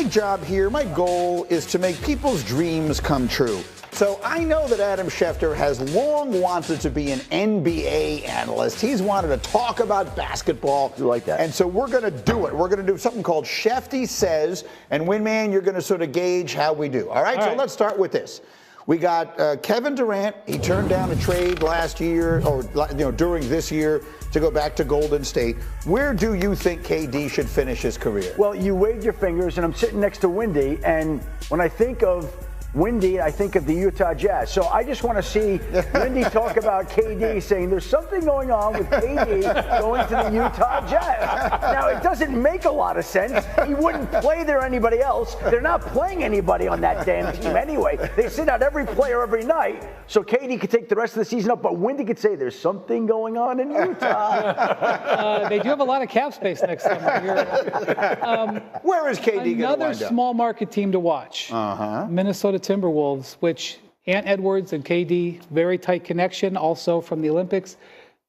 my job here, my goal is to make people's dreams come true. So I know that Adam Schefter has long wanted to be an NBA analyst. He's wanted to talk about basketball. You like that? And so we're going to do it. We're going to do something called Shefty Says. And Windman, you're going to sort of gauge how we do. All right, so let's start with this. We got Kevin Durant. He turned down a trade last year, or during this year, to go back to Golden State. Where do you think KD should finish his career? Well, you waved your fingers, and I'm sitting next to Windy, and when I think of Windy, I think of the Utah Jazz. So I just want to see Windy talk about KD, saying there's something going on with KD going to the Utah Jazz. Now, it doesn't make a lot of sense. He wouldn't play there anybody else. They're not playing anybody on that damn team anyway. They send out every player every night, so KD could take the rest of the season up, but Windy could say there's something going on in Utah. They do have a lot of cap space next summer. Where is KD going to wind up? Another small market team to watch. Minnesota Timberwolves, which Ant Edwards and KD, very tight connection, also from the Olympics.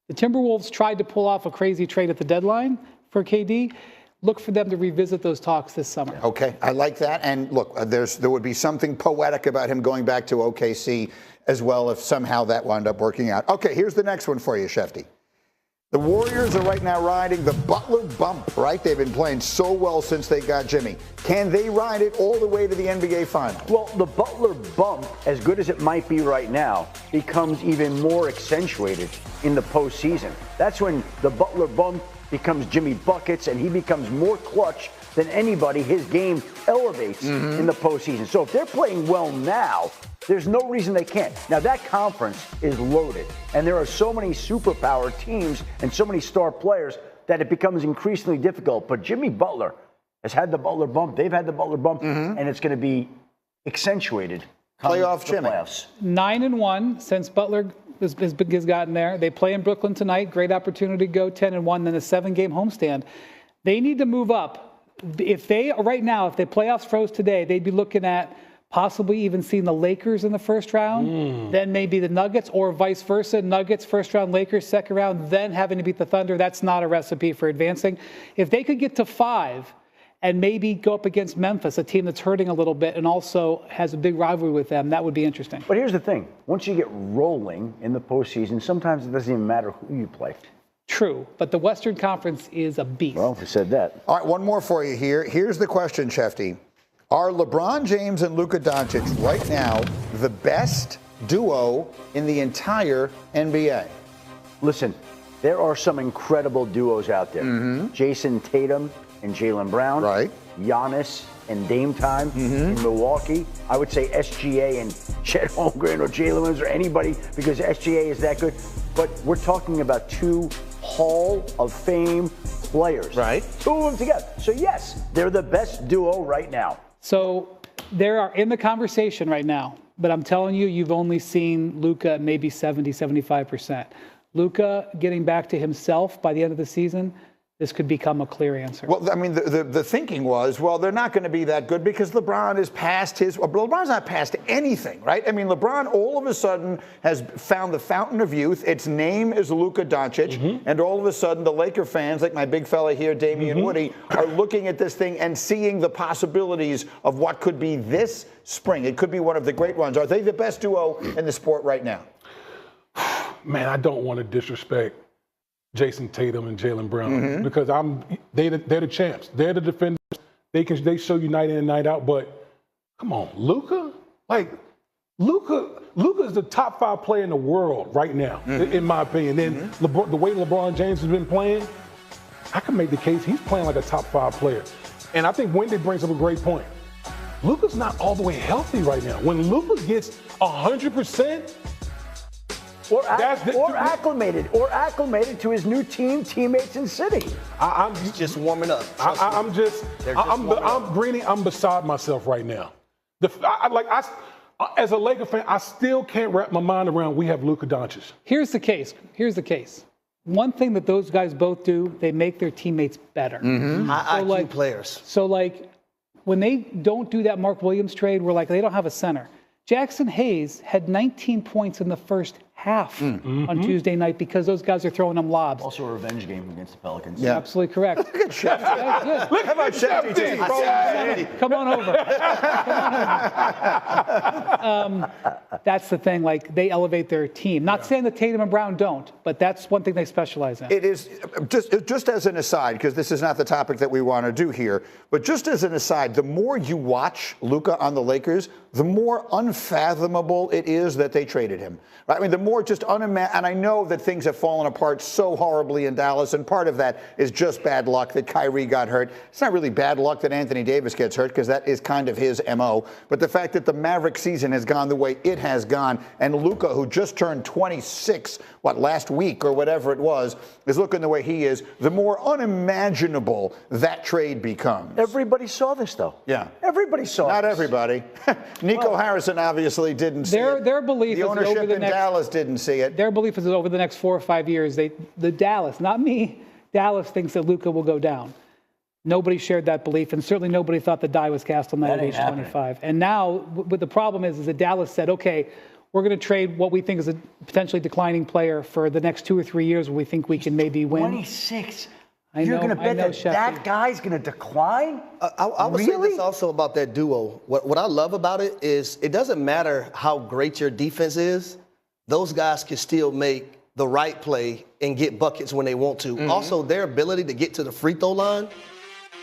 The Timberwolves tried to pull off a crazy trade at the deadline for KD. Look for them to revisit those talks this summer. Okay, I like that. And look, there would be something poetic about him going back to OKC as well if somehow that wound up working out. Okay, here's the next one for you, Shefty. The Warriors are right now riding the Butler bump, right? They've been playing so well since they got Jimmy. Can they ride it all the way to the NBA Finals? Well, the Butler bump, as good as it might be right now, becomes even more accentuated in the postseason. That's when the Butler bump becomes Jimmy Buckets, and he becomes more clutch than anybody. His game elevates in the postseason. So if they're playing well now, there's no reason they can't. Now, that conference is loaded, and there are so many superpower teams and so many star players that it becomes increasingly difficult. But Jimmy Butler has had the Butler bump. They've had the Butler bump, and it's going to be accentuated. Playoff Jimmy. 9-1 since Butler has gotten there. They play in Brooklyn tonight. Great opportunity to go 10-1, then a 7-game homestand. They need to move up. If they playoffs froze today, they'd be looking at possibly even seeing the Lakers in the first round, then maybe the Nuggets, or vice versa. Nuggets first round, Lakers second round, then having to beat the Thunder. That's not a recipe for advancing. If they could get to 5 and maybe go up against Memphis, a team that's hurting a little bit and also has a big rivalry with them, that would be interesting. But here's the thing. Once you get rolling in the postseason, sometimes it doesn't even matter who you play. True, but the Western Conference is a beast. Well, we said that. All right, one more for you here. Here's the question, Shefty. Are LeBron James and Luka Doncic right now the best duo in the entire NBA? Listen, there are some incredible duos out there. Jason Tatum and Jaylen Brown. Right. Giannis and Dame Time in Milwaukee. I would say SGA and Chet Holmgren or Jalen Williams or anybody, because SGA is that good. But we're talking about 2 Hall of Fame players. Right. 2 of them together. So yes, they're the best duo right now. So they are in the conversation right now, but I'm telling you, you've only seen Luka maybe 70-75%. Luka getting back to himself by the end of the season, this could become a clear answer. Well, I mean, the thinking was, well, they're not going to be that good because LeBron is past his. LeBron's not past anything, right? I mean, LeBron all of a sudden has found the fountain of youth. Its name is Luka Doncic, and all of a sudden, the Laker fans, like my big fella here, Damian Woody, are looking at this thing and seeing the possibilities of what could be this spring. It could be one of the great ones. Are they the best duo in the sport right now? Man, I don't want to disrespect Jason Tatum and Jaylen Brown because they're the champs. They're the defenders. They show you night in and night out. But come on, Luka? Luka is the top 5 player in the world right now, in my opinion. Then the way LeBron James has been playing, I can make the case he's playing like a top 5 player. And I think Wendy brings up a great point. Luka's not all the way healthy right now. When Luka gets 100%, or acclimated to his new teammates, and city. He's just warming up. I'm beside myself right now. As a Laker fan, I still can't wrap my mind around we have Luka Doncic. Here's the case. One thing that those guys both do, they make their teammates better. High IQ players. So, when they don't do that Mark Williams trade, we're like, they don't have a center. Jackson Hayes had 19 points in the first half on Tuesday night because those guys are throwing them lobs. Also a revenge game against the Pelicans. Yeah. Absolutely correct. Look at Shefty. How about Shefty just rolling? Come on over. That's the thing. Like, they elevate their team. Not saying that Tatum and Brown don't, but that's one thing they specialize in. It is, just as an aside, because this is not the topic that we want to do here, but just as an aside, the more you watch Luka on the Lakers, the more unfathomable it is that they traded him. Right? I mean, the more just unimaginable, and I know that things have fallen apart so horribly in Dallas, and part of that is just bad luck that Kyrie got hurt. It's not really bad luck that Anthony Davis gets hurt, because that is kind of his MO. But the fact that the Maverick season has gone the way it has gone, and Luka, who just turned 26, last week or whatever it was, is looking the way he is, the more unimaginable that trade becomes. Everybody saw this, though. Yeah. Everybody saw Not this. everybody. Nico Harrison obviously didn't see it. Their belief the is ownership over the in next, Dallas didn't see it. Their belief is that over the next 4 or 5 years, the Dallas, not me, Dallas thinks that Luka will go down. Nobody shared that belief, and certainly nobody thought the die was cast on that at age 25. And now, what the problem is that Dallas said, okay, we're going to trade what we think is a potentially declining player for the next 2 or 3 years where we think we can maybe win. 26. You're going to bet that guy's going to decline? I would say this also about that duo. What I love about it is it doesn't matter how great your defense is. Those guys can still make the right play and get buckets when they want to. Also, their ability to get to the free throw line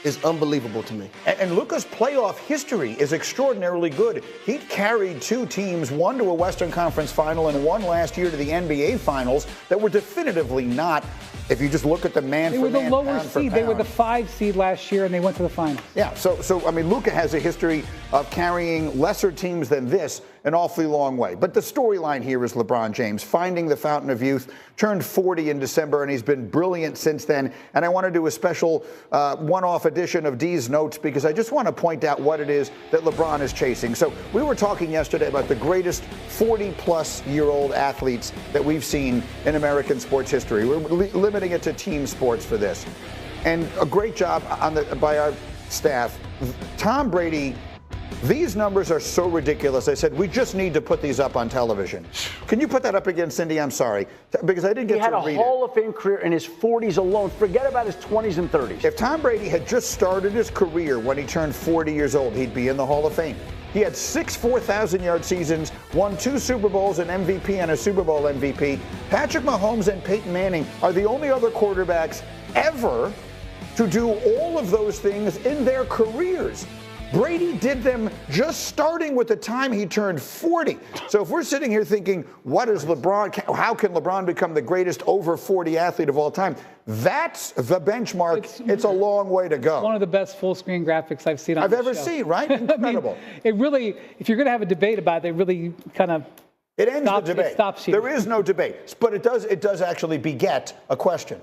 is unbelievable to me. And Luka's playoff history is extraordinarily good. He carried 2 teams, one to a Western Conference final and one last year to the NBA Finals, that were definitively not, if you just look at the man They for were the man, lower pound for seed. They were the pound. 5 seed last year, and they went to the finals. Yeah, so I mean, Luka has a history of carrying lesser teams than this an awfully long way. But the storyline here is LeBron James finding the fountain of youth, turned 40 in December, and he's been brilliant since then. And I want to do a special one-off edition of D's Notes because I just want to point out what it is that LeBron is chasing. So we were talking yesterday about the greatest 40-plus-year-old athletes that we've seen in American sports history. We're limiting it to team sports for this. And a great job by our staff. Tom Brady, these numbers are so ridiculous. I said, we just need to put these up on television. Can you put that up again, Cindy? I'm sorry. Because I didn't get to read it. He had a Hall of Fame career in his 40s alone. Forget about his 20s and 30s. If Tom Brady had just started his career when he turned 40 years old, he'd be in the Hall of Fame. He had 6 4,000-yard seasons, won 2 Super Bowls, an MVP and a Super Bowl MVP. Patrick Mahomes and Peyton Manning are the only other quarterbacks ever to do all of those things in their careers. Brady did them just starting with the time he turned 40. So if we're sitting here thinking, what is LeBron? How can LeBron become the greatest over 40 athlete of all time? That's the benchmark. It's a long way to go. One of the best full-screen graphics I've seen on I've the ever show. seen, right? Incredible. I mean, it really, if you're going to have a debate about it, it really kind of it ends the debate. It stops you. There is no debate, but it does actually beget a question.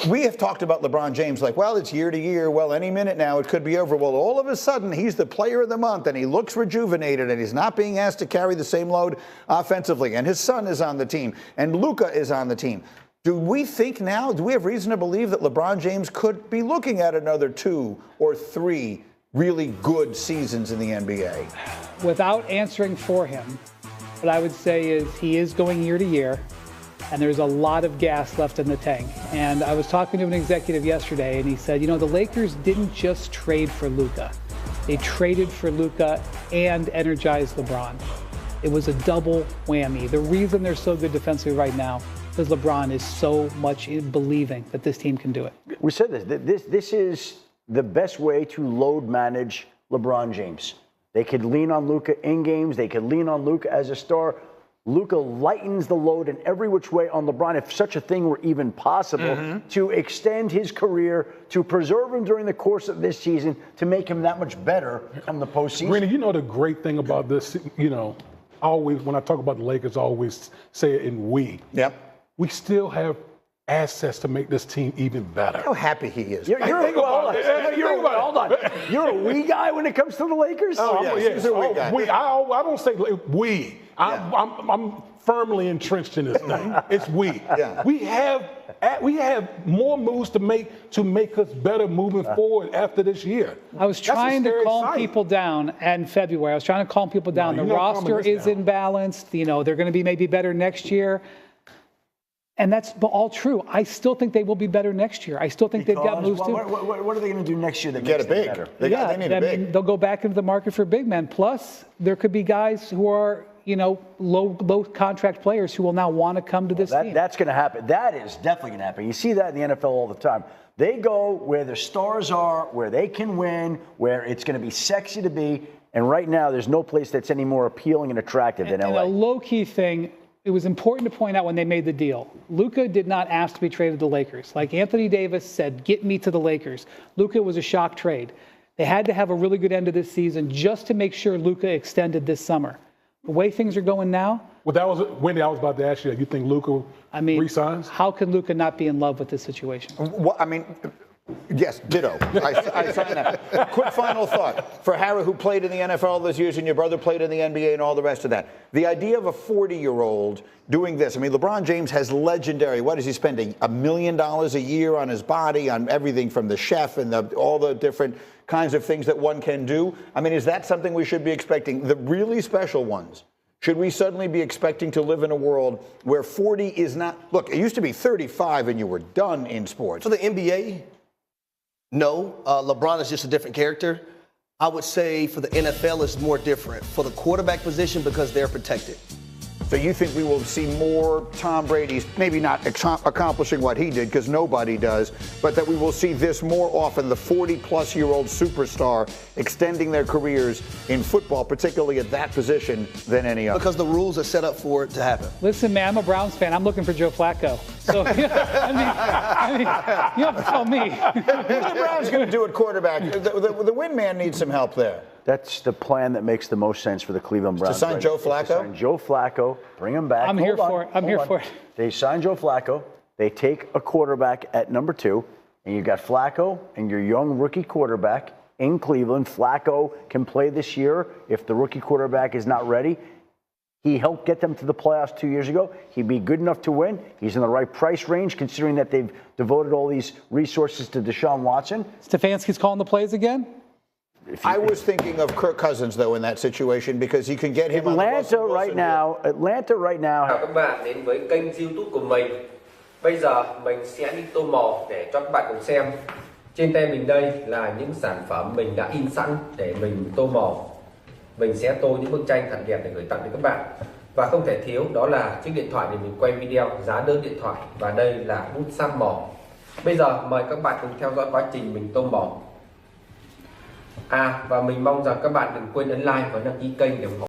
We have talked about LeBron James like, well, it's year to year. Well, any minute now it could be over. Well, all of a sudden he's the player of the month and he looks rejuvenated and he's not being asked to carry the same load offensively. And his son is on the team and Luka is on the team. Do we think now, do we have reason to believe that LeBron James could be looking at another 2 or 3 really good seasons in the NBA? Without answering for him, what I would say is he is going year to year. And there's a lot of gas left in the tank. And I was talking to an executive yesterday, and he said, you know, the Lakers didn't just trade for Luka. They traded for Luka and energized LeBron. It was a double whammy. The reason they're so good defensively right now is LeBron is so much in believing that this team can do it. We said this. This is the best way to load manage LeBron James. They could lean on Luka in games. They could lean on Luka as a star. Luka lightens the load in every which way on LeBron, if such a thing were even possible, to extend his career, to preserve him during the course of this season, to make him that much better come the postseason. Rena, you know the great thing about this, you know, always when I talk about the Lakers, I always say it in we. Yep. We still have assets to make this team even better. How happy he is. You're a we guy when it comes to the Lakers? He's a we guy. I don't say we. I'm firmly entrenched in this thing. It's we. Yeah. We have more moves to make us better moving forward after this year. I was trying to calm people down in February. I was trying to calm people down. The roster is imbalanced. They're going to be maybe better next year. And that's all true. I still think they will be better next year. I still think they've got moves too. What are they going to do next year that Get makes a them big. better? They need a big. They'll go back into the market for big men. Plus, there could be guys who are, low contract players who will now want to come to this team. That's going to happen. That is definitely going to happen. You see that in the NFL all the time. They go where the stars are, where they can win, where it's going to be sexy to be. And right now, there's no place that's any more appealing and attractive than LA. And a low-key thing, it was important to point out when they made the deal. Luka did not ask to be traded to the Lakers. Like Anthony Davis said, get me to the Lakers. Luka was a shock trade. They had to have a really good end of this season just to make sure Luka extended this summer. The way things are going now. Well, that was Wendy. I was about to ask you. You think Luka resigns? How can Luka not be in love with this situation? Yes, ditto. I sign that. Quick final thought. For Harry, who played in the NFL all those years, and your brother played in the NBA and all the rest of that. The idea of a 40-year-old doing this. LeBron James has legendary, what does he spend, $1 million a year on his body, on everything from the chef and all the different kinds of things that one can do? Is that something we should be expecting? The really special ones. Should we suddenly be expecting to live in a world where 40 is not, look, it used to be 35 and you were done in sports. For the NBA, no. LeBron is just a different character. I would say for the NFL, it's more different. For the quarterback position, because they're protected. So you think we will see more Tom Brady's, maybe not accomplishing what he did, because nobody does, but that we will see this more often, the 40-plus-year-old superstar extending their careers in football, particularly at that position, than any other? Because the rules are set up for it to happen. Listen, man, I'm a Browns fan. I'm looking for Joe Flacco. So, you have to tell me. What are the Browns going to do at quarterback? The win man needs some help there. That's the plan that makes the most sense for the Cleveland Browns. To sign Joe Flacco? Sign Joe Flacco, bring him back. I'm here for it. They sign Joe Flacco. They take a quarterback at number 2, and you got Flacco and your young rookie quarterback in Cleveland. Flacco can play this year if the rookie quarterback is not ready. He helped get them to the playoffs 2 years ago. He'd be good enough to win. He's in the right price range, considering that they've devoted all these resources to Deshaun Watson. Stefanski's calling the plays again? I was thinking of Kirk Cousins, though, in that situation, because you can get him Atlanta right now. Chào các bạn đến với kênh YouTube của mình. Bây giờ mình sẽ đi tô màu để cho các bạn cùng xem. Trên tay mình đây là những sản phẩm mình đã in sẵn để mình tô màu. Mình sẽ tô những bức tranh thật đẹp để gửi tặng đến các bạn. Và không thể thiếu đó là chiếc điện thoại để mình quay video, giá đơn điện thoại, và đây là bút sáp màu. Bây giờ mời các bạn cùng theo dõi quá trình mình tô màu. Và mình mong rằng các bạn đừng quên ấn like và đăng ký kênh để ủng hộ